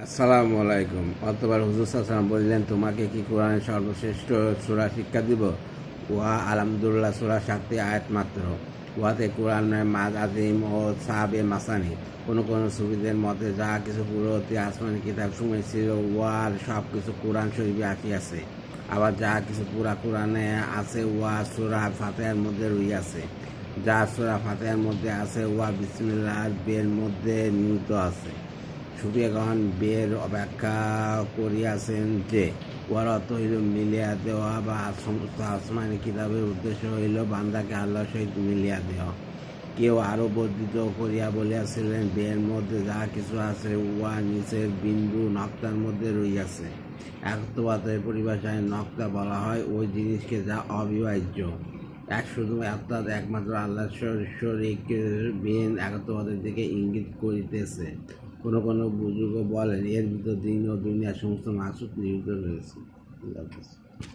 আসসালামু আলাইকুম। অতঃপর হুজুর সাল্লাল্লাহু বললেন, তোমাকে কি কোরআনের সর্বশ্রেষ্ঠ সূরা শিক্ষা দিব? উহা আলহামদুলিল্লাহ সূরা 7টি আয়াত মাত্র। উহাতে কোরআনের আজিম ও সাহাবে মাসানি। কোনো কোনো সুফিদের মতে যা কিছু পূর্ববর্তী আসমানি কিতাব সময় ছিল, উহার সব কিছু কোরআন শরীফে আসিয়াছে। আবার যা কিছু পুরা কোরআনে আছে, উহা সূরা ফাতিহার মধ্যে রহিয়াছে। যা সূরা ফাতিহার মধ্যে আছে, উহা বিসমিল্লাহর বের মধ্যে নিহিত আছে। সুফিয়াগণ বের ব্যাখ্যা করিয়াছেন যে, উহার অর্থ হইল মিলিয়া দেওয়া, বা সমস্ত আসমানি কিতাবের উদ্দেশ্য হইল বান্দাকে আল্লাহর সহিত মিলিয়া দেওয়া। কেউ আরও বর্ধিত করিয়া বলিয়াছিলেন, বের মধ্যে যা কিছু আছে, উহা নিচের বিন্দু নক্তার মধ্যে রহিয়াছে। একত্ববাদের পরিভাষায় নক্তা বলা হয় ওই জিনিসকে যা অবিভাজ্য, শুধু অর্থাৎ একমাত্র আল্লাহর শরীক বিহীন একত্ববাদের দিকে ইঙ্গিত করিতেছে। কোনো কোনো বুজুর্গ বলেন, এর ভিতর দিন ও দুনিয়ার সমস্ত মাকসুদ নিহিত রয়েছে।